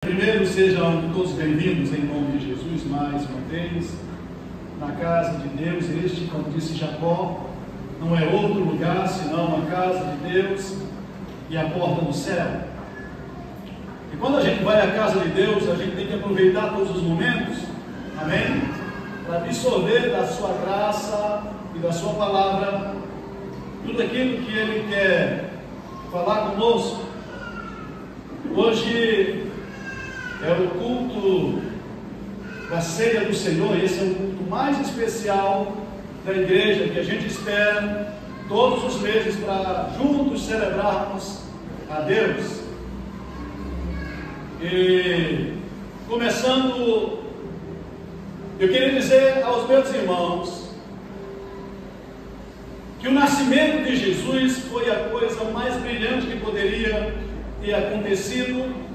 Primeiro, sejam todos bem-vindos em nome de Jesus, mais uma vez, na casa de Deus. Este, como disse Jacó, não é outro lugar senão a casa de Deus e a porta do céu. E quando a gente vai à casa de Deus, a gente tem que aproveitar todos os momentos, amém? Para absorver da sua graça e da sua palavra tudo aquilo que Ele quer falar conosco. Hoje é o culto da ceia do Senhor, e esse é o culto mais especial da igreja, que a gente espera todos os meses para juntos celebrarmos a Deus. E começando, eu queria dizer aos meus irmãos que o nascimento de Jesus foi a coisa mais brilhante que poderia ter acontecido.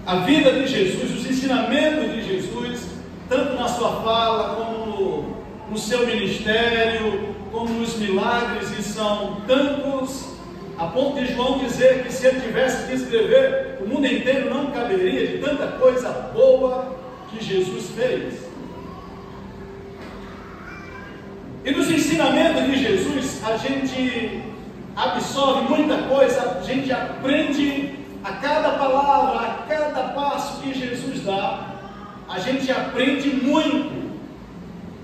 A vida de Jesus, os ensinamentos de Jesus, tanto na sua fala, como no seu ministério, como nos milagres, e são tantos, a ponto de João dizer que se ele tivesse que escrever, o mundo inteiro não caberia de tanta coisa boa que Jesus fez. E nos ensinamentos de Jesus, a gente absorve muita coisa, a gente aprende. A cada palavra, a cada passo que Jesus dá, a gente aprende muito.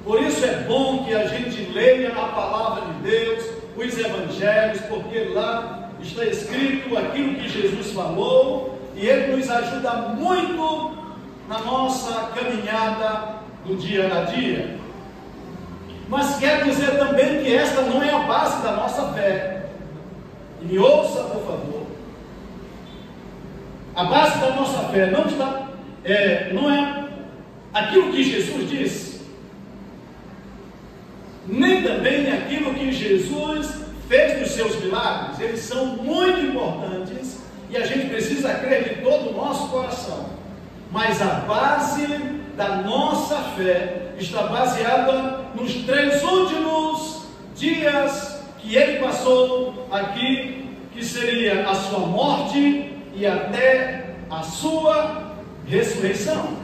Por isso é bom que a gente leia a palavra de Deus, os evangelhos, porque lá está escrito aquilo que Jesus falou, e Ele nos ajuda muito na nossa caminhada do dia a dia. Mas quer dizer também que esta não é a base da nossa fé. E me ouça, por favor. A base da nossa fé não é aquilo que Jesus disse, nem também aquilo que Jesus fez dos seus milagres. Eles são muito importantes e a gente precisa crer de todo o nosso coração. Mas a base da nossa fé está baseada nos 3 últimos dias que Ele passou aqui, que seria a sua morte e até a sua ressurreição.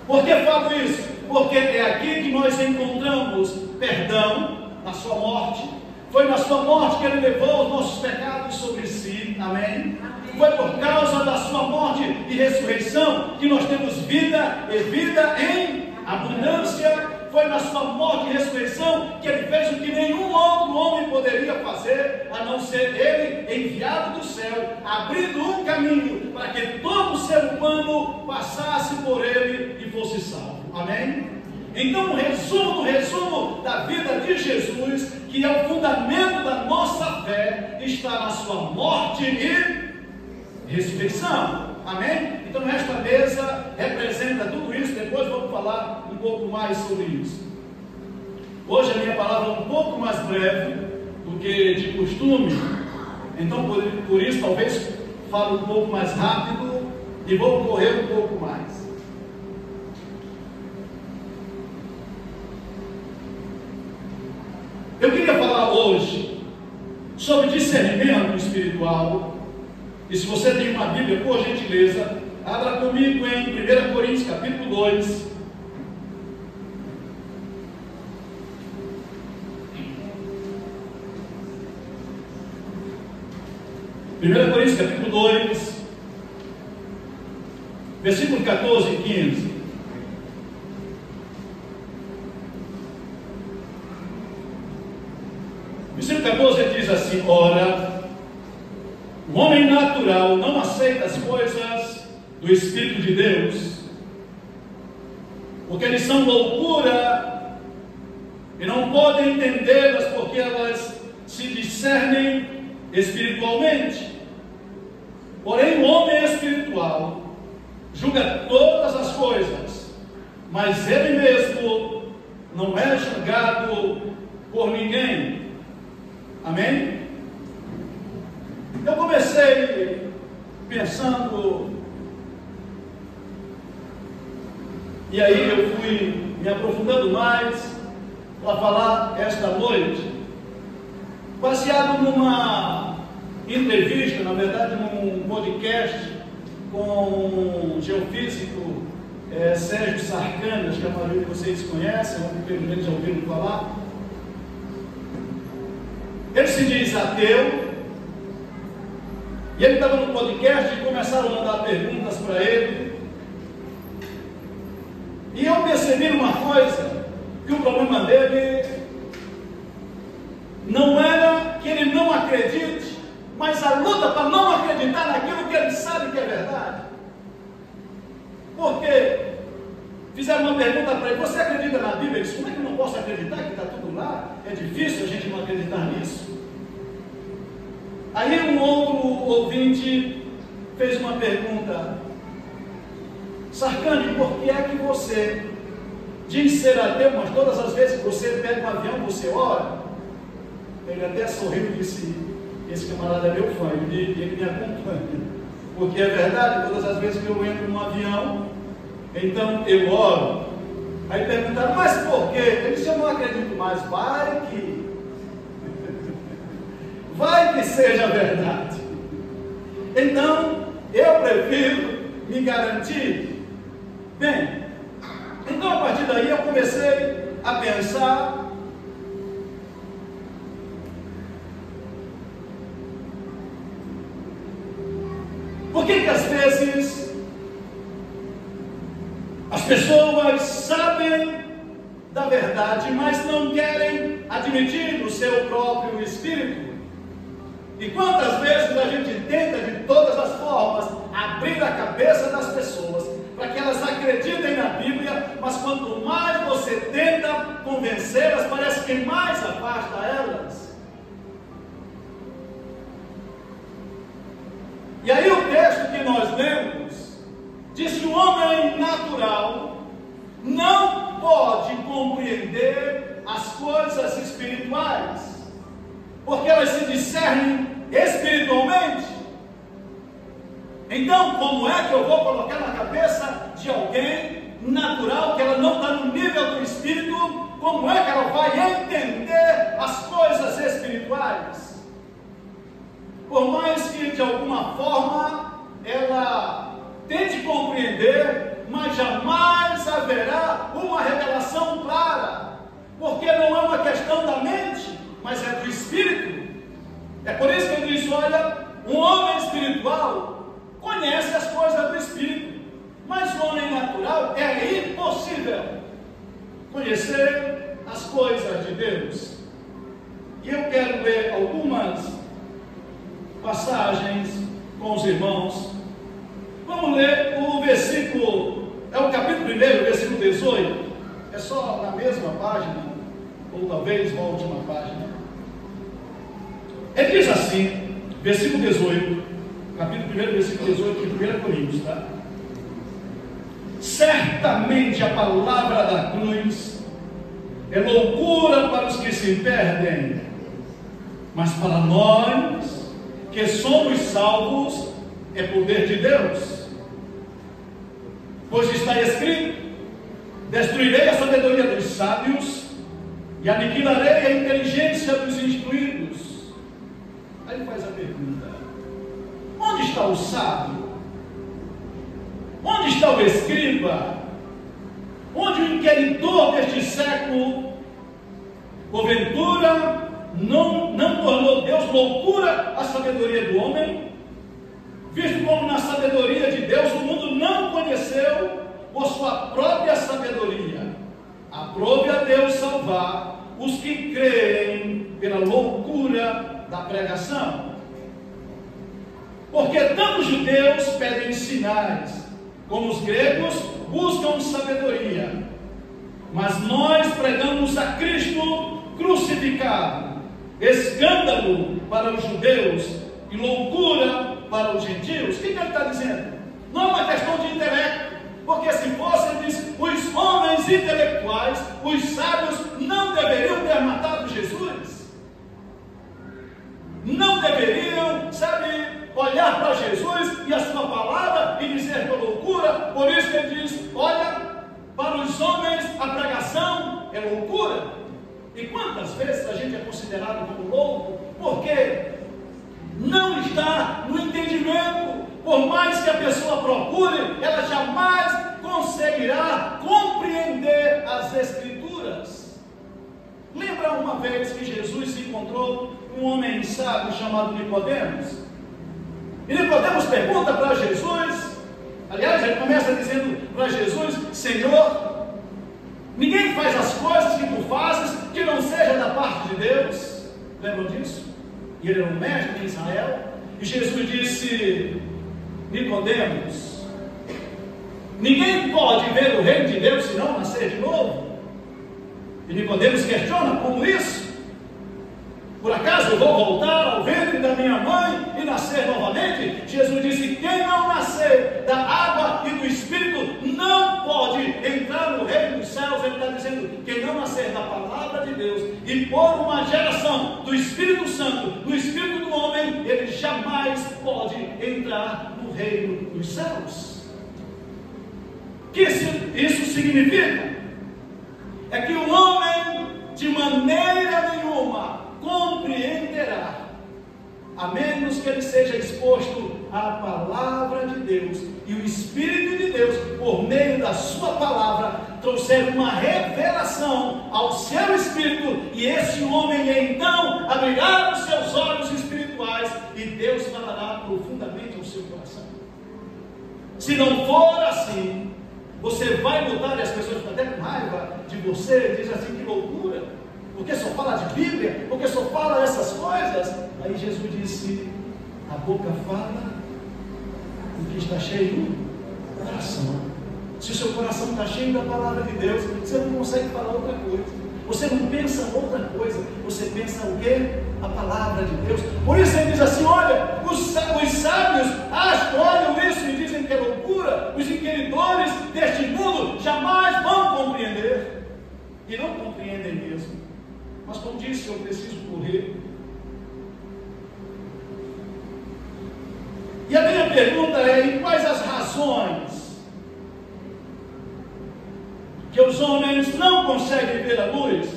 Por que falo isso? Porque é aqui que nós encontramos perdão na sua morte. Foi na sua morte que Ele levou os nossos pecados sobre si, amém? Foi por causa da sua morte e ressurreição que nós temos vida e vida em abundância. Foi na sua morte e ressurreição que Ele fez o que nenhum outro homem poderia fazer, a não ser Ele enviado do céu, abrindo um caminho para que todo ser humano passasse por Ele e fosse salvo. Amém? Então, o resumo da vida de Jesus, que é o fundamento da nossa fé, está na sua morte e ressurreição. Amém? Então esta mesa representa tudo isso. Depois vamos falar um pouco mais sobre isso. Hoje a minha palavra é um pouco mais breve do que de costume. Então por isso talvez falo um pouco mais rápido e vou correr um pouco mais. Eu queria falar hoje sobre discernimento espiritual. E se você tem uma Bíblia, por gentileza, abra comigo em 1 Coríntios capítulo 2. 1 Coríntios capítulo 2, versículo 14 e 15. Versículo 14 diz assim: ora, o homem natural não aceita as coisas do Espírito de Deus, porque eles são loucura e não podem entendê-las, porque elas se discernem espiritualmente. Porém, o homem espiritual julga todas as coisas, mas ele mesmo não é julgado por ninguém. Amém? Eu comecei pensando, e aí eu fui me aprofundando mais para falar esta noite, baseado entrevista, na verdade, num podcast com o geofísico Sérgio Sarcani, acho que a maioria de vocês conhecem, ou pelo menos já ouviram falar. Ele se diz ateu, e ele estava no podcast e começaram a mandar perguntas para ele. E eu percebi uma coisa, que o problema dele não era que ele não acredite, mas a luta para não acreditar naquilo que ele sabe que é verdade. Porque fizeram uma pergunta para ele: você acredita na Bíblia? Ele disse: como é que eu não posso acreditar que está tudo lá? É difícil a gente não acreditar nisso. Aí um outro ouvinte fez uma pergunta: Sarcani, por que é que você diz ser ateu, mas todas as vezes que você pega um avião, você ora? Ele até sorriu e disse: esse camarada é meu fã, ele me acompanha, porque é verdade, todas as vezes que eu entro num avião, então eu oro. Aí perguntaram: mas por quê? Ele disse: eu não acredito mais. Vai que seja verdade. Então eu prefiro me garantir. Bem, então a partir daí eu comecei a pensar. Por que às vezes as pessoas sabem da verdade, mas não querem admitir no seu próprio espírito? E quantas vezes a gente tenta de todas as formas abrir a cabeça das pessoas para que elas acreditem na Bíblia, mas quanto mais você tenta convencê-las, parece que mais afasta elas. E aí o texto que nós lemos diz que o homem natural não pode compreender as coisas espirituais, porque elas se discernem espiritualmente. Então, como é que eu vou colocar na cabeça de alguém natural, que ela não está no nível do espírito, como é que ela vai entender as coisas espirituais? Por mais que de alguma forma ela tente compreender, mas jamais haverá uma revelação clara, porque não é uma questão da mente, mas é do espírito. É por isso que ele diz: olha, um homem espiritual conhece as coisas do espírito, mas o homem natural é impossível conhecer as coisas de Deus. E eu quero ler algumas passagens com os irmãos. Vamos ler o versículo, é o capítulo 1, versículo 18, é só na mesma página, ou talvez uma última página. Ele diz assim, versículo 18, capítulo 1, versículo 18 de 1 Coríntios, tá? Certamente a palavra da cruz é loucura para os que se perdem, mas para nós que somos salvos é poder de Deus. Pois está escrito: destruirei a sabedoria dos sábios e aniquilarei a inteligência dos instruídos. Aí faz a pergunta: onde está o sábio? Onde está o escriba? Onde o inquiritor deste século? Porventura não tornou Deus loucura a sabedoria do homem? Visto como na sabedoria de Deus o mundo não conheceu por sua própria sabedoria, aprove a Deus salvar os que creem pela loucura da pregação. Porque tanto os judeus pedem sinais, como os gregos buscam sabedoria. Mas nós pregamos a Cristo crucificado, escândalo para os judeus e loucura para os gentios. O que ele está dizendo? Não é uma questão de intelecto, porque se fosse, ele diz, os homens intelectuais, os sábios, não deveriam ter matado Jesus, não deveriam, olhar para Jesus e a sua palavra e dizer que é loucura. Por isso que ele diz: olha, para os homens a pregação é loucura. E quantas vezes a gente é considerado como louco? Por quê? não está no entendimento. Por mais que a pessoa procure, ela jamais conseguirá compreender as Escrituras. Lembra uma vez que Jesus se encontrou com um homem sábio chamado Nicodemos? E Nicodemos pergunta para Jesus, aliás, ele começa dizendo para Jesus: Senhor, ninguém faz as coisas que tu fazes que não seja da parte de Deus. Lembram disso? E ele era um mestre em Israel. E Jesus disse: Nicodemos, ninguém pode ver o reino de Deus se não nascer de novo. E Nicodemos questiona: como isso? Por acaso eu vou voltar ao ventre da minha mãe e nascer novamente? Jesus disse: quem não nascer da água e do Espírito não pode entrar no reino dos céus. Ele está dizendo: quem não nascer da palavra de Deus e por uma geração do Espírito Santo, do Espírito do homem, ele jamais pode entrar no reino dos céus. O que isso significa? É que o homem, de maneira nenhuma, compreenderá, a menos que ele seja exposto à palavra de Deus, e o Espírito de Deus, por meio da sua palavra, trouxer uma revelação ao seu espírito, e esse homem então abrirá os seus olhos espirituais, e Deus falará profundamente ao seu coração. Se não for assim, você vai lutar e as pessoas ficam até com raiva de você, diz assim: que loucura, porque só fala de Bíblia, porque só fala essas coisas. Aí Jesus disse: a boca fala o que está cheio do coração. Se o seu coração está cheio da palavra de Deus, você não consegue falar outra coisa, você não pensa outra coisa, você pensa o quê? A palavra de Deus. Por isso ele diz assim: olha, os sábios olham isso e dizem que é loucura, os inquiridores deste mundo jamais vão compreender, e não compreendem mesmo. Mas como disse, eu preciso correr. E a minha pergunta é: e quais as razões que os homens não conseguem ver a luz?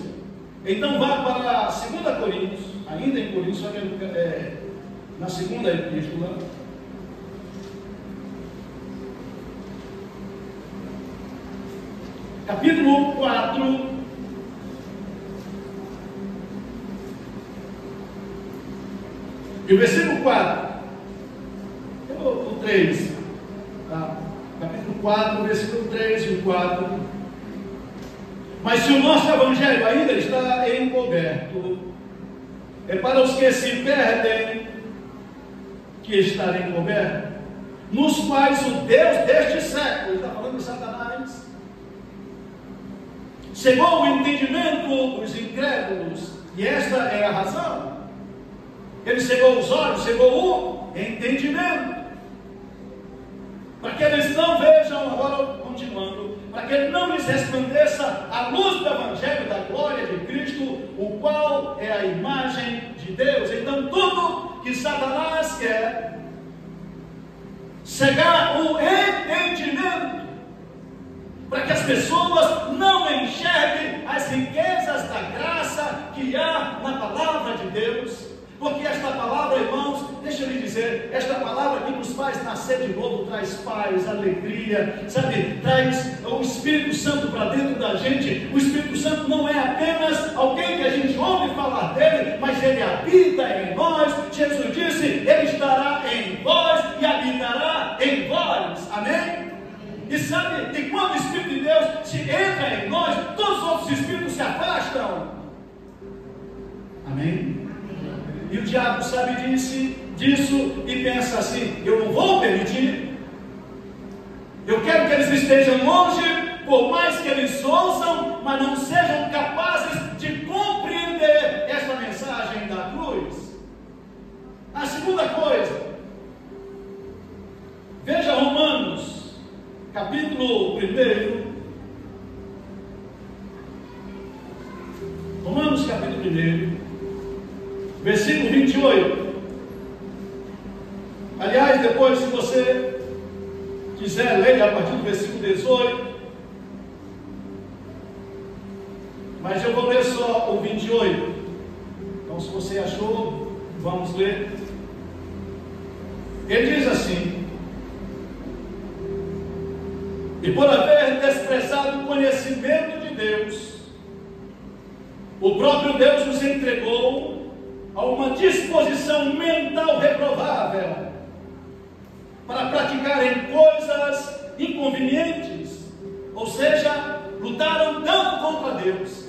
Então vá para 2 Coríntios, ainda em Coríntios, só que na segunda epístola, capítulo 4, e o versículo 4, o 3, tá? Capítulo 4, versículo 3 e o 4. Mas se o nosso evangelho ainda está encoberto, é para os que se perdem que está encoberto, nos quais o Deus deste século, está falando de Satanás, cegou o entendimento dos incrédulos, e esta é a razão. Ele cegou os olhos, cegou o entendimento, para que eles não vejam, agora continuando, para que ele não lhes resplandeça a luz do Evangelho da glória de Cristo, o qual é a imagem de Deus. Então tudo que Satanás quer, cegar o entendimento, para que as pessoas não enxerguem as riquezas da graça que há na palavra de Deus. Porque esta palavra, irmãos, deixa eu lhe dizer, esta palavra que nos faz nascer de novo, traz paz, alegria, sabe, traz o Espírito Santo para dentro da gente. O Espírito Santo não é apenas alguém que a gente ouve falar dele, mas ele habita em nós. Jesus disse: ele estará em vós e habitará em vós, amém? E sabe, que quando o Espírito de Deus se entra em nós, todos os outros espíritos se afastam, amém? E o diabo sabe disso e pensa assim: eu não vou permitir, eu quero que eles estejam longe, por mais que eles ouçam, mas não sejam capazes de compreender esta mensagem da cruz. A segunda coisa, veja Romanos, capítulo 1, Romanos capítulo 1, versículo 28. Aliás, depois, se você quiser ler a partir do versículo 18, mas eu vou ler só o 28. Então, se você achou, vamos ler. E por haver desprezado o conhecimento de Deus, o próprio Deus nos entregou a uma disposição mental reprovável para praticarem coisas inconvenientes, ou seja, lutaram tanto contra Deus,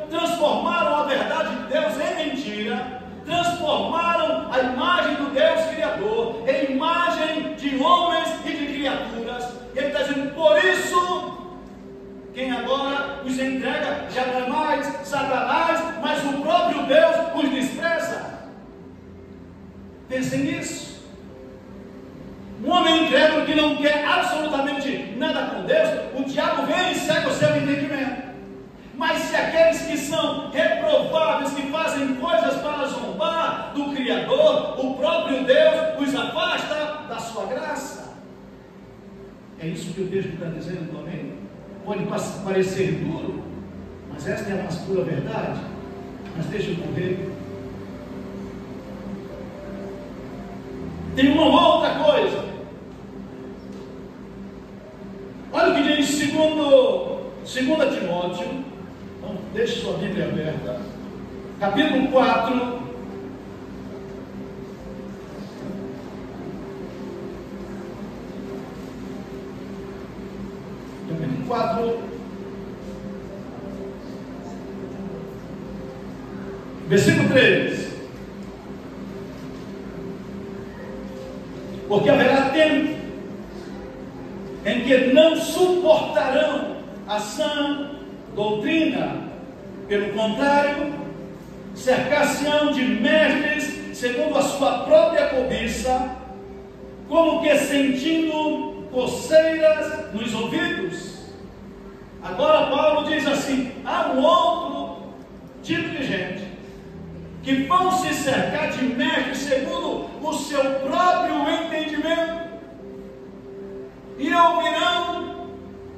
transformaram a verdade de Deus em mentira, transformaram a imagem do Deus Criador em imagem de homens e de criaturas. E ele está dizendo, por isso, quem agora os entrega já não é mais Satanás, mas o próprio Deus os despreza. Pensem nisso. Um homem incrédulo que não quer absolutamente nada com Deus, o diabo vem e cega o seu entendimento. Mas se aqueles que são reprováveis, que fazem coisas para zombar do Criador, o próprio Deus os afasta da sua graça. É isso que o texto está dizendo, amém? Pode parecer duro, mas esta é a mais pura verdade. Mas deixa eu correr. Tem uma outra coisa. Olha o que diz segundo Timóteo. Então, deixe sua Bíblia aberta. Capítulo 4. Capítulo 4. Versículo 3. Porque haverá tempo em que não suportarão a sã doutrina, pelo contrário, cercar-se-ão de mestres segundo a sua própria cobiça, como que sentindo coceiras nos ouvidos. Agora Paulo diz assim: há um outro tipo de gente que vão se cercar de mestres segundo o seu próprio entendimento, e ouvirão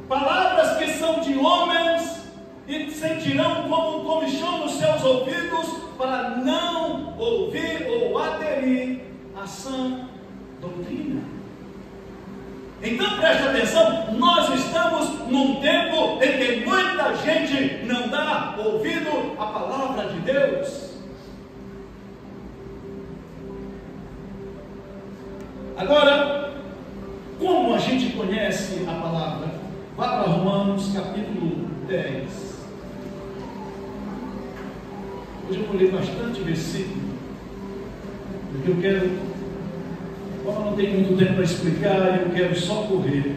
palavras que são de homens, e sentirão como um comichão nos seus ouvidos, para não ouvir ou aderir à sã doutrina. Então preste atenção, nós estamos num tempo em que muita gente não dá ouvido à palavra de Deus. Agora, como a gente conhece a palavra? Vá para Romanos capítulo 10. Hoje eu vou ler bastante versículo, porque eu quero, como eu não tenho muito tempo para explicar, eu quero só correr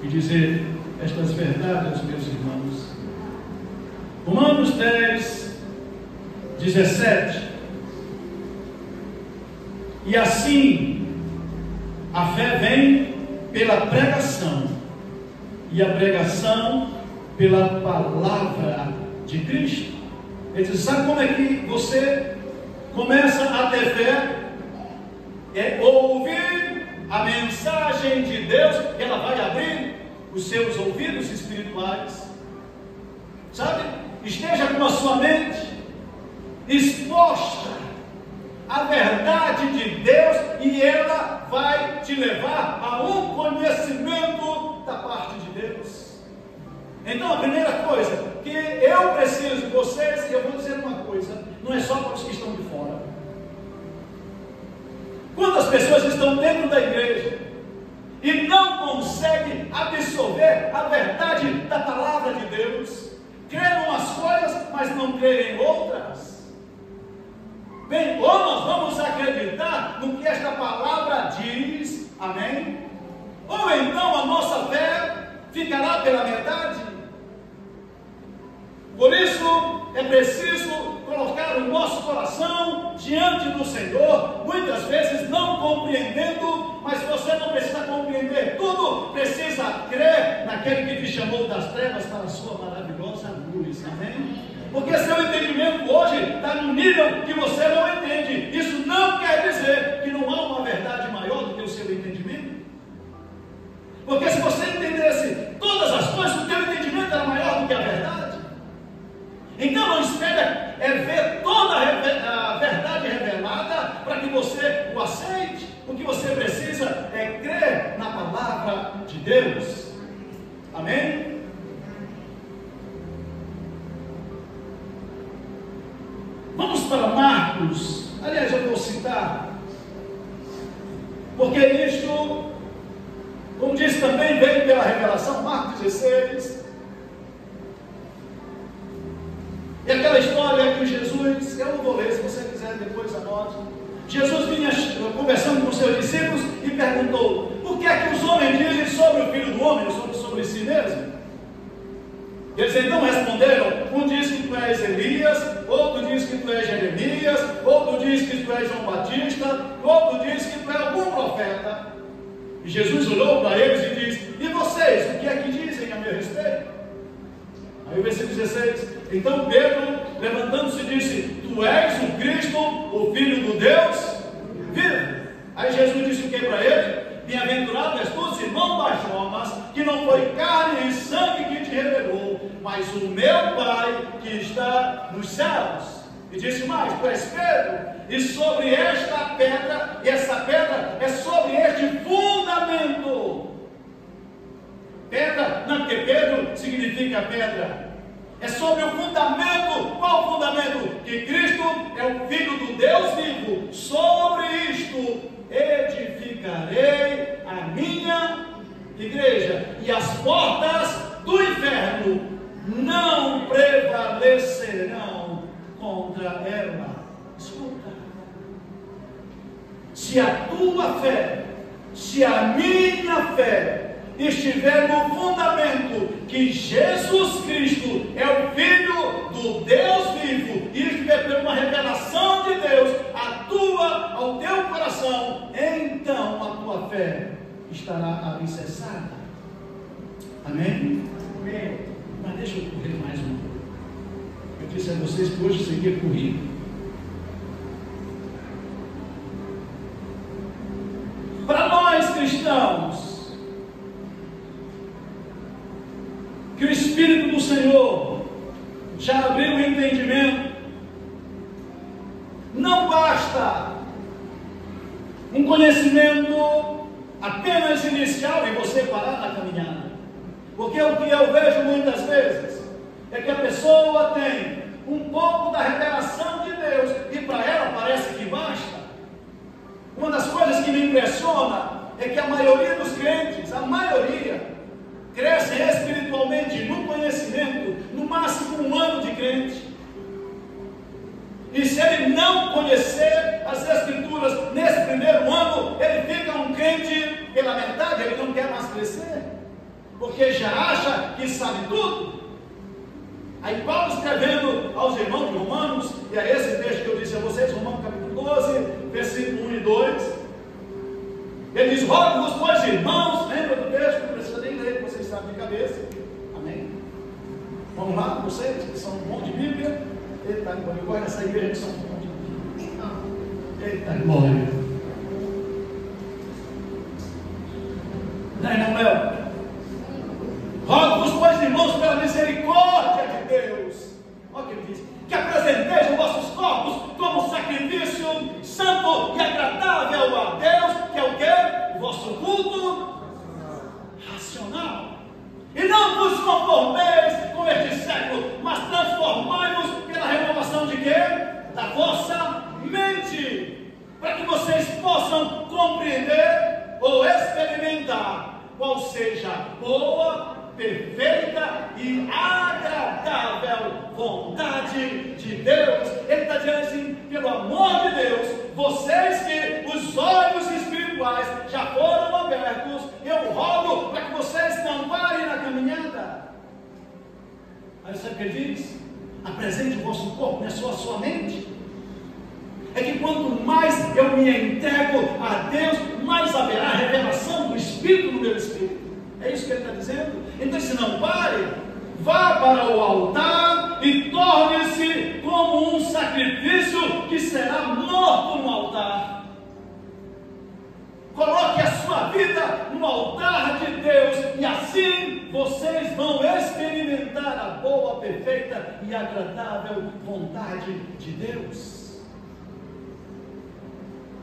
e dizer estas verdades aos meus irmãos. Romanos 10, 17. E assim, a fé vem pela pregação, e a pregação pela palavra de Cristo. Ele diz, sabe como é que você começa a ter fé? É ouvir a mensagem de Deus, e ela vai abrir os seus ouvidos espirituais. Sabe? Esteja com a sua mente exposta à verdade de Deus, e ela vai te levar a um conhecimento da parte de Deus. Então a primeira coisa que eu preciso de vocês, e eu vou dizer uma coisa, não é só para os que estão de fora. Quantas pessoas estão dentro da igreja e não conseguem absorver a verdade da palavra de Deus? Creem em umas coisas, mas não creem em outras. Bem, ou nós vamos acreditar no que esta palavra diz, amém? Ou então a nossa fé ficará pela metade. Por isso é preciso colocar o nosso coração diante do Senhor, muitas vezes não compreendendo, mas você não precisa compreender tudo, precisa crer naquele que te chamou das trevas para a sua maravilhosa luz, amém? Porque seu entendimento hoje está no nível que você não entende. Isso não quer dizer que não há uma verdade maior do que o seu entendimento. Porque se você entendesse todas as coisas, o teu entendimento era maior do que a verdade. Então não espere ver toda a verdade revelada para que você o aceite. O que você precisa é crer na palavra de Deus. Porque isto, como disse também, veio pela revelação, Marcos 16. E aquela história que Jesus, eu não vou ler, se você quiser depois anote. Jesus vinha conversando com seus discípulos e perguntou: o que é que os homens dizem sobre o Filho do Homem, sobre si mesmo? Eles então responderam: um diz que tu és Elias, outro diz que tu és Jeremias, outro diz que tu és João Batista, outro diz que tu és algum profeta. E Jesus olhou para eles e disse: e vocês, o que é que dizem a meu respeito? Aí o versículo 16: então Pedro, levantando-se, disse: tu és o Cristo, o Filho do Deus vivo. Aí Jesus disse o que para ele? Bem-aventurado és tu, Simão Bar-Jonas, que não foi carne e sangue que te revelou, mas o meu Pai que está nos céus. E disse mais: tu és Pedro, e sobre esta pedra, e essa pedra é sobre este fundamento. Pedra, não, porque Pedro significa pedra. É sobre o fundamento. Qual fundamento? Que Cristo é o Filho do Deus vivo. Sobre isto edificarei a minha igreja, e as portas do inferno não prevalecerão contra ela. Escuta, se a tua fé, se a minha fé estiver no fundamento que Jesus Cristo é o Filho do Deus vivo, e estiver por uma revelação de Deus ao teu coração, então a tua fé estará alicerçada. Amém? Amém. Mas deixa eu correr mais um pouco. Eu disse a vocês que hoje seria corrido. Para nós cristãos, que o Espírito do Senhor já abriu o entendimento, não basta um conhecimento apenas inicial e você parar na caminhada. Porque o que eu vejo muitas vezes é que a pessoa tem um pouco da revelação de Deus e para ela parece que basta. Uma das coisas que me impressiona é que a maioria dos crentes, a maioria, crescem espiritualmente no conhecimento, no máximo 1 ano de crente. E se ele não conhecer as Escrituras nesse primeiro ano, ele fica um crente pela metade, ele não quer mais crescer, porque já acha que sabe tudo. Aí Paulo, escrevendo aos irmãos de Romanos, e é esse texto que eu disse a vocês, Romanos capítulo 12, versículo 1 e 2, ele diz: rogo-vos, pois, irmãos, lembra do texto? Não precisa nem ler, vocês sabem de cabeça. Amém? Vamos lá, vocês que são bons de Bíblia. Eita glória, eu gosto dessa igreja que são bons de Bíblia. Eita glória. Não é, não, Léo? Rogo-vos, pois, irmãos, pela misericórdia de Deus. Olha o que ele diz: que apresenteis os vossos corpos como sacrifício santo e agradável a Deus, que é o quê? O vosso culto racional. E não vos conformeis com este século, mas transformai-vos pela renovação de quê? Da vossa mente, para que vocês possam compreender ou experimentar qual seja a boa, perfeita e agradável vontade de Deus. Ele está dizendo assim: pelo amor de Deus, vocês que os olhos espirituais já foram abertos, eu rogo para que vocês não parem na caminhada. Aí sabe o que ele diz? Apresente o vosso corpo, não é só a sua mente. É que quanto mais eu me entrego a Deus, mais haverá revelação do Espírito no meu espírito. É isso que ele está dizendo. Então, se não pare, vá para o altar e torne-se como um sacrifício que será morto no altar. Coloque a sua vida no altar de Deus, e assim vocês vão experimentar a boa, perfeita e agradável vontade de Deus.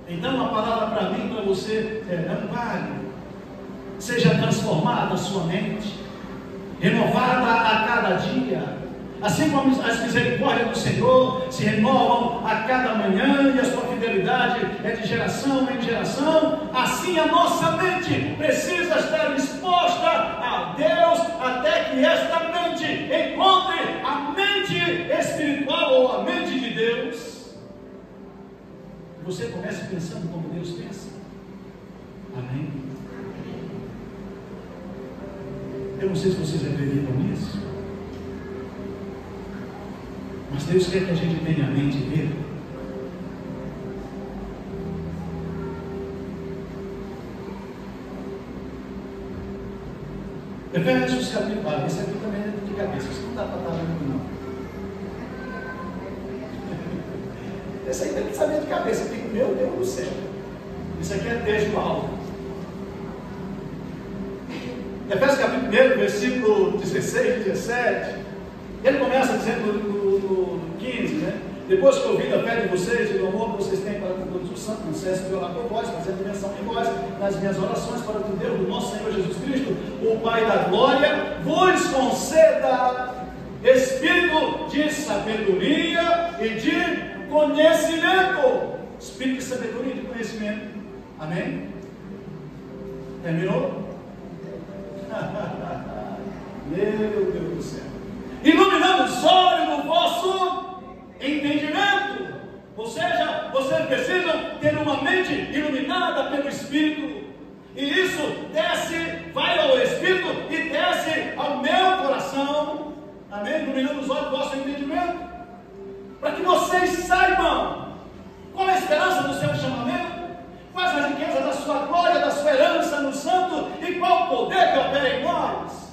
Então a palavra para mim, para você é: não pare. Seja transformada a sua mente, renovada a cada dia. Assim como as misericórdias do Senhor se renovam a cada manhã e a sua fidelidade é de geração em geração, assim a nossa mente precisa estar disposta a Deus até que esta mente encontre a mente espiritual ou a mente de Deus. Você comece pensando como Deus pensa. Amém? Eu não sei se vocês acreditam nisso, mas Deus quer que a gente tenha a mente dele. Efésios capítulo, esse aqui também é de cabeça, isso não dá para estar vendo não. Esse aí tem que saber de cabeça, tem meu Deus do céu. Isso aqui é texto alto. Efésios capítulo 1, versículo 16 e 17, ele começa dizendo no 15, né? Depois que ouvi a fé de vocês e o amor que vocês têm para com todos os santos, não cesse de orar por vós, fazendo menção em vós, nas minhas orações, para que o Deus do nosso Senhor Jesus Cristo, o Pai da glória, vos conceda espírito de sabedoria e de conhecimento. Espírito de sabedoria e de conhecimento. Amém? Terminou? Meu Deus do céu. Iluminando os olhos do vosso entendimento. Ou seja, vocês precisam ter uma mente iluminada pelo Espírito. E isso desce, vai ao Espírito e desce ao meu coração. Amém? Iluminando os olhos do vosso entendimento. Para que vocês saibam qual é a esperança do seu chamamento, quais as riquezas da sua glória, da sua herança no santo, e qual o poder que opera em nós.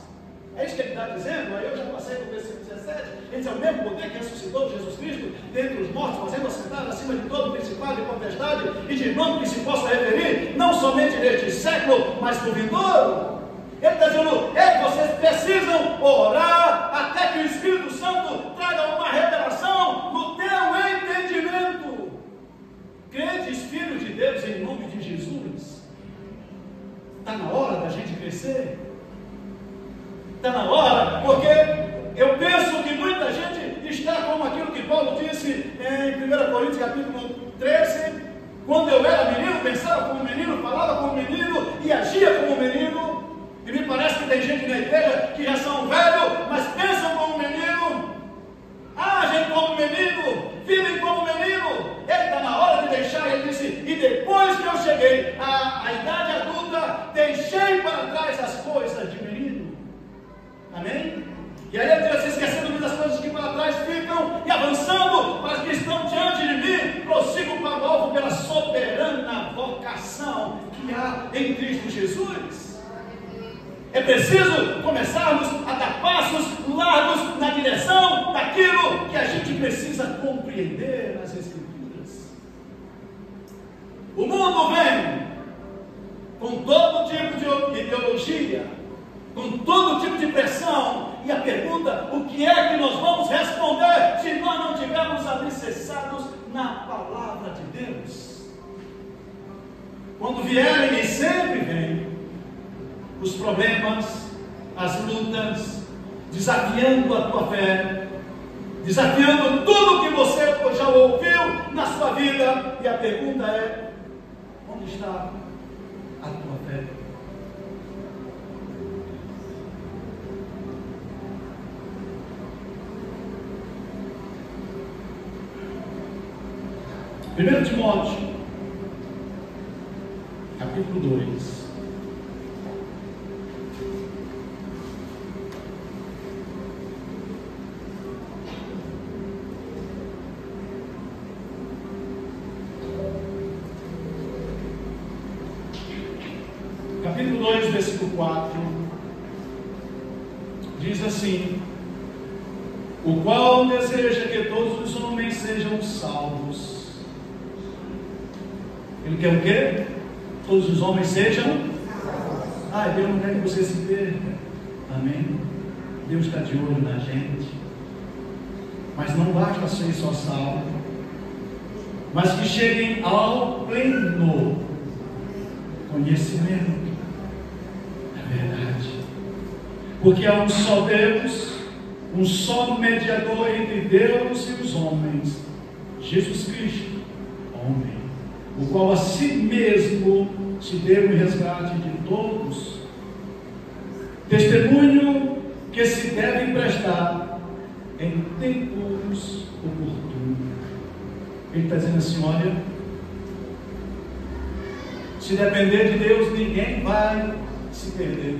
É isso que ele está dizendo. Aí eu já passei no versículo 17. Ele diz: é o mesmo poder que ressuscitou Jesus Cristo dentre os mortos, fazendo assentar acima de todo principado e potestade e de nome que se possa referir, não somente neste século, mas no vindouro. Ele está dizendo: vocês precisam orar até que o Espírito Santo traga uma revelação no teu entendimento. Credes, filhos de Deus, em nome de Jesus. Está na hora da gente crescer. Está na hora, porque eu penso que muita gente está como aquilo que Paulo disse em 1 Coríntios capítulo 13, quando eu era menino, pensava como menino, falava como menino e agia como menino. E me parece que tem gente na igreja que já são velhos, mas pensam como menino, agem como menino, vivem como menino. Ele está na hora de deixar. Ele disse: e depois que eu cheguei à idade adulta, deixei para trás as coisas de menino. Amém? E aí ele diz: esquecendo das coisas que para trás ficam e avançando para as que estão diante de mim, prossigo para o alvo pela soberana vocação que há em Cristo Jesus. É preciso começarmos a dar passos largos na direção daquilo que a gente precisa compreender nas Escrituras. O mundo vem com todo tipo de ideologia, com todo tipo de pressão, e a pergunta: o que é que nós vamos responder se nós não tivermos alicerçados na palavra de Deus? Quando vierem, e sempre vêm, os problemas, as lutas, desafiando a tua fé, desafiando tudo que você já ouviu na sua vida, e a pergunta é: onde está a tua fé? Primeiro Timóteo, capítulo 2. Capítulo 2, versículo 4, diz assim: o qual deseja que todos os homens sejam salvos. Ele quer o quê? Todos os homens sejam. Deus não quer que você se perca. Amém? Deus está de olho na gente. Mas não basta ser só salvo, mas que cheguem ao pleno conhecimento da verdade. Porque há um só Deus um só mediador entre Deus e os homens, Jesus Cristo, homem, o qual a si mesmo se deu em resgate de todos. Testemunho que se deve prestar em tempos oportunos. Ele está dizendo assim: olha, se depender de Deus, ninguém vai se perder.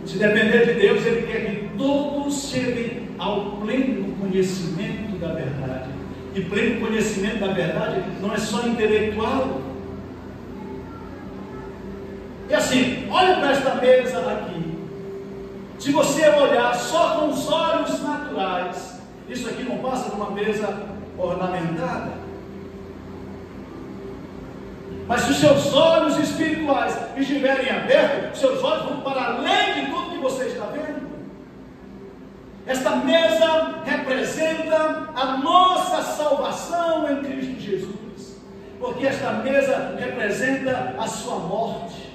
Se depender de Deus, Ele quer que todos cheguem ao pleno conhecimento da verdade. E pleno conhecimento da verdade não é só intelectual. E assim, olha para esta mesa aqui. Se você olhar só com os olhos naturais, isso aqui não passa de uma mesa ornamentada. Mas se os seus olhos espirituais estiverem abertos, seus olhos vão para além de tudo que você está vendo. Esta mesa representa a nossa salvação em Cristo Jesus, porque esta mesa representa a sua morte.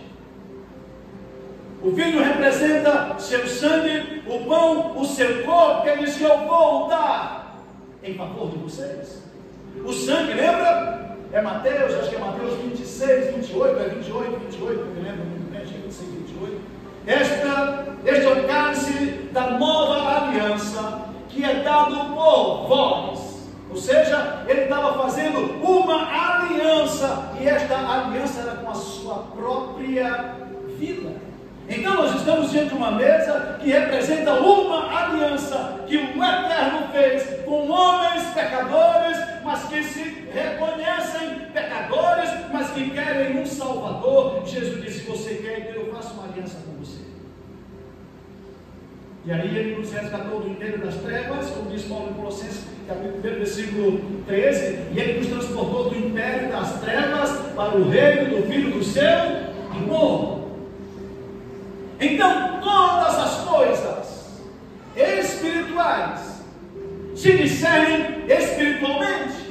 O vinho representa seu sangue, o pão, o seu corpo, que ele diz que eu vou dar em favor de vocês. O sangue, lembra? É Mateus, acho que é Mateus 26, 28, é 28, eu me lembro muito bem, acho que é 26, 28. Este é o cálice da nova aliança, que é dado por vós. Ou seja, ele estava fazendo uma aliança, e esta aliança era com a sua própria vida. Então nós estamos diante de uma mesa que representa uma aliança que o Eterno fez com homens pecadores, mas que se reconhecem pecadores, mas que querem um Salvador. Jesus disse: se você quer, então eu faço uma aliança com você. E aí ele nos resgatou do império das trevas, como diz Paulo em Colossenses, capítulo 1, versículo 13, e ele nos transportou do império das trevas para o reino do Filho do seu amor. Então todas as coisas espirituais se discernem espiritualmente.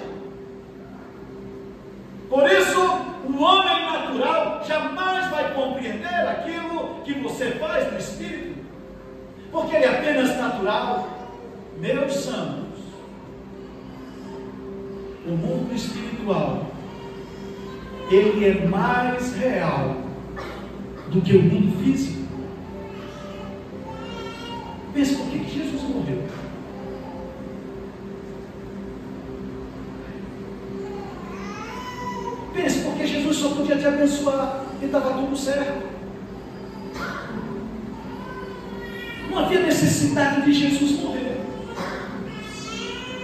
Por isso, o homem natural jamais vai compreender aquilo que você faz no espírito, porque ele é apenas natural. Meus santos, o mundo espiritual, ele é mais real do que o mundo físico. Pense, por que Jesus morreu? Pense, porque Jesus só podia te abençoar e estava tudo certo. Não havia necessidade de Jesus morrer.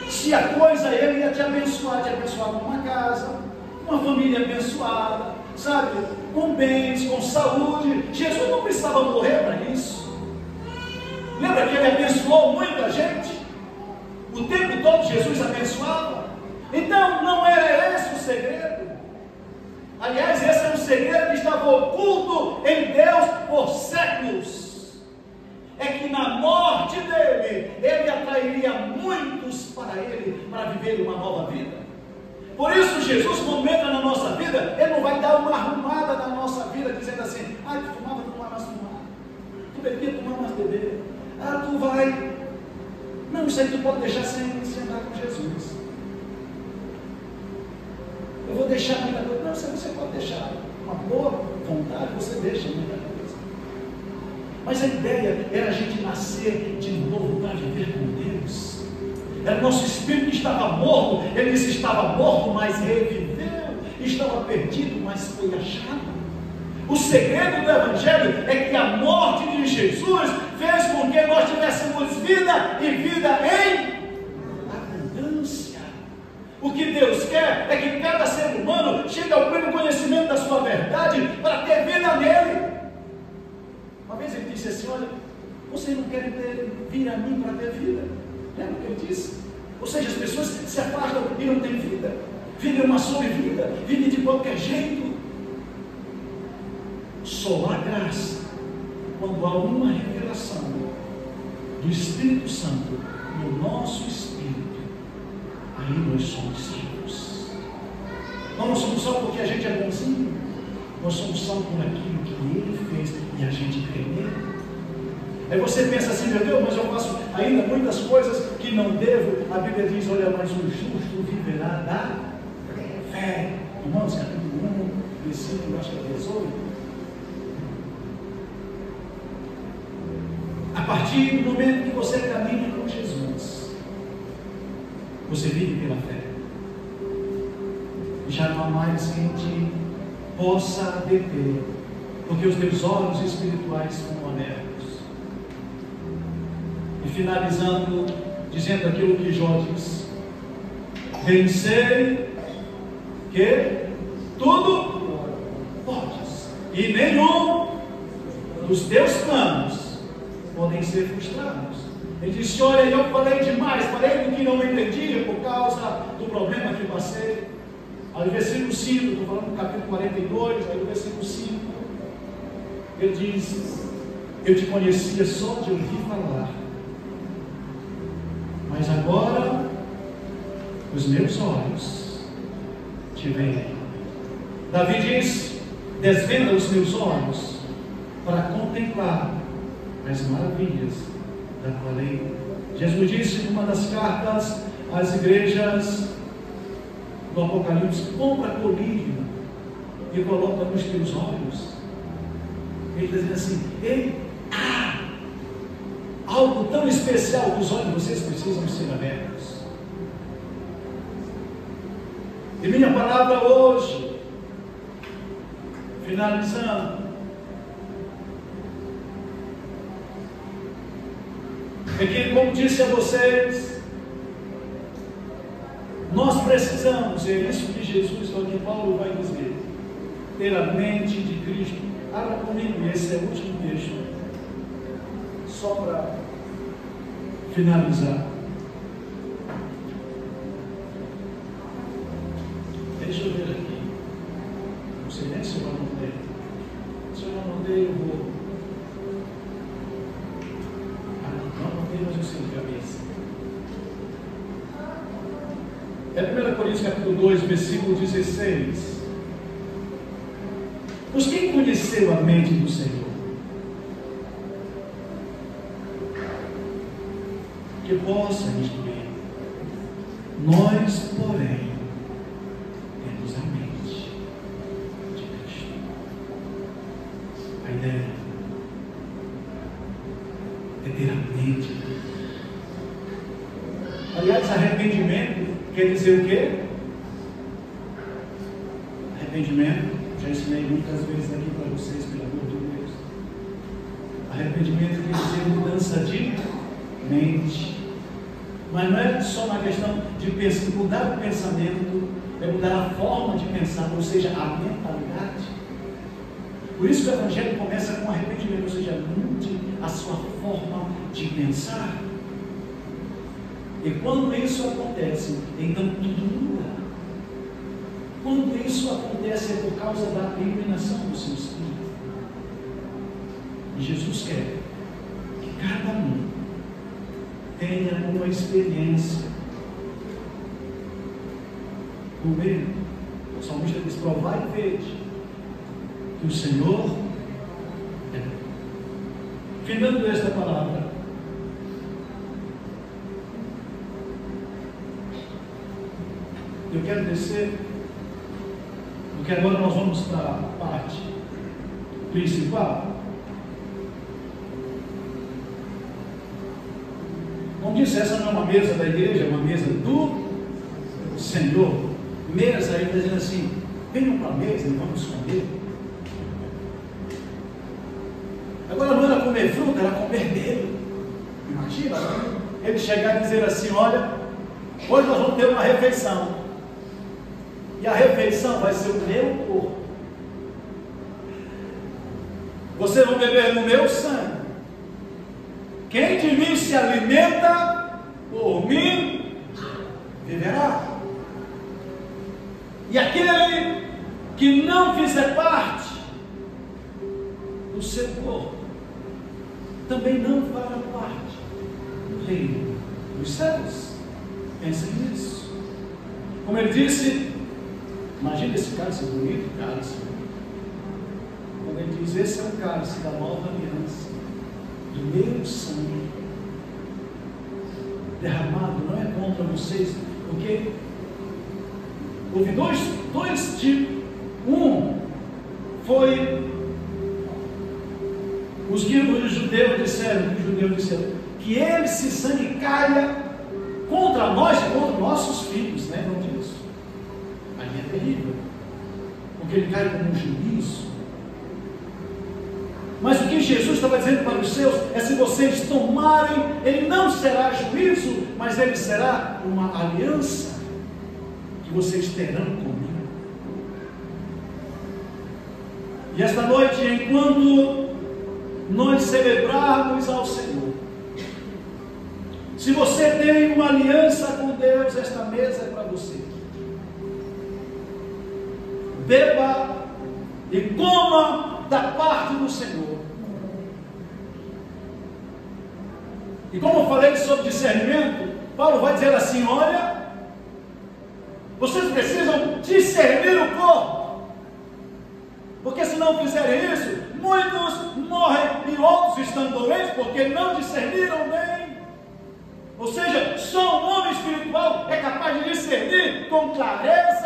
Se a coisa ele ia te abençoar com uma casa, uma família abençoada, sabe, com bens, com saúde. Jesus não precisava morrer para isso. Lembra que ele abençoou muita gente? O tempo todo Jesus abençoava. Então não era esse o segredo. Aliás, esse é um segredo que estava oculto em Deus por séculos. É que na morte dele, ele atrairia muitos para ele, para viver uma nova vida. Por isso Jesus, quando entra na nossa vida, ele não vai dar uma arrumada na nossa vida, dizendo assim: ah, tu fumava, fumar mais fumar, tu bebia, tomar mais beber, ah, tu vai. Não, isso aí tu pode deixar sem andar com Jesus. Eu vou deixar muita coisa. Não, você pode deixar. Uma boa vontade, você deixa muita coisa. Mas a ideia era a gente nascer de novo para viver com Deus. Era o nosso espírito que estava morto. Ele disse: estava morto, mas reviveu. Estava perdido, mas foi achado. O segredo do Evangelho é que a morte de Jesus fez com que nós tivéssemos vida e vida em abundância. O que Deus quer é que cada ser humano chegue ao pleno conhecimento da sua verdade para ter vida nele. Uma vez ele disse assim: olha, vocês não querem vir a mim para ter vida? Lembra o que ele disse? Ou seja, as pessoas se afastam e não têm vida, vivem uma sobrevida, vivem de qualquer jeito. Só há graça quando há uma revelação do Espírito Santo no nosso espírito. Aí nós somos salvos. Nós não somos salvos porque a gente é bonzinho. Nós somos salvos por aquilo que Ele fez e a gente crê nele. Aí você pensa assim, meu Deus, mas eu faço ainda muitas coisas que não devo. A Bíblia diz, olha, mas o justo viverá da fé. Romanos capítulo 1, versículo, acho que é 18. A partir do momento que você caminha com Jesus, você vive pela fé. Já não há mais quem te possa deter, porque os teus olhos espirituais são abertos. E finalizando, dizendo aquilo que Jó diz: vencer que tudo podes, e nenhum dos teus planos podem ser frustrados. Ele disse: olha, eu falei demais, falei do que não entendia por causa do problema que passei. Aí no versículo 5, estou falando do capítulo 42, aí no versículo 5, ele diz: eu te conhecia só de ouvir falar, mas agora os meus olhos te veem. Davi diz: desvenda os meus olhos para contemplar as maravilhas da tua lei. Jesus disse numa das cartas às igrejas do Apocalipse: compra colírio e coloca nos teus olhos. Ele está dizendo assim: ei, algo tão especial que os olhos de vocês precisam ser abertos. E minha palavra hoje, finalizando, é que, como disse a vocês, nós precisamos, é isso que Jesus, que Paulo vai dizer, ter a mente de Cristo. Abra comigo, esse é o último texto, só para finalizar. Deixa eu ver aqui. Não sei nem se eu anotei. Se eu não anotei, eu vou. Não anotei, mas eu sei de cabeça. É 1 Coríntios capítulo 2, versículo 16. Pois quem conheceu a mente do Senhor? Que possa instruir. Nós, porém, temos a mente de Cristo. A ideia é ter a mente. Aliás, arrependimento quer dizer o quê? Arrependimento, já ensinei muitas vezes aqui para vocês, pelo amor de Deus. Arrependimento quer dizer mudança de mente. Mas não é só uma questão de pensar, mudar o pensamento, é mudar a forma de pensar, ou seja, a mentalidade. Por isso que o Evangelho começa com arrependimento, ou seja, mude a sua forma de pensar. E quando isso acontece, então tudo muda. Quando isso acontece é por causa da iluminação do seu espírito. E Jesus quer que cada um tenha uma experiência com Ele. O salmista diz: provai e vede que o Senhor é. Finando esta palavra, eu quero descer, porque agora nós vamos para a parte principal. Como disse, essa não é uma mesa da igreja, é uma mesa do Senhor. Mesa, ele está dizendo assim: venham para a mesa e vamos comer. Agora não era comer fruta, era comer dele. Imagina, ele chegar e dizer assim: olha, hoje nós vamos ter uma refeição. E a refeição vai ser o meu corpo. Vocês vão beber no meu sangue. Quem de mim se alimenta, por mim viverá. E aquele que não fizer parte do seu corpo, também não fará parte do reino dos céus. Pensem nisso. Como ele disse, imagina esse cálice bonito, cálice. Quando ele diz: esse é o cálice da nova aliança, do meu sangue derramado não é contra vocês, porque houve dois tipos. Um foi os judeus disseram que esse sangue caia contra nós e contra nossos filhos, lembram disso? Aí é terrível, porque ele cai como um juízo. Mas o que Jesus estava dizendo para os seus é: se vocês tomarem, ele não será juízo, mas ele será uma aliança que vocês terão comigo. E esta noite, enquanto nós celebrarmos ao Senhor, se você tem uma aliança com Deus, esta mesa é para você. Beba e coma da parte do Senhor. E como eu falei sobre discernimento, Paulo vai dizer assim: olha, vocês precisam discernir o corpo, porque se não fizerem isso, muitos morrem e outros estão doentes porque não discerniram bem. Ou seja, só um homem espiritual é capaz de discernir com clareza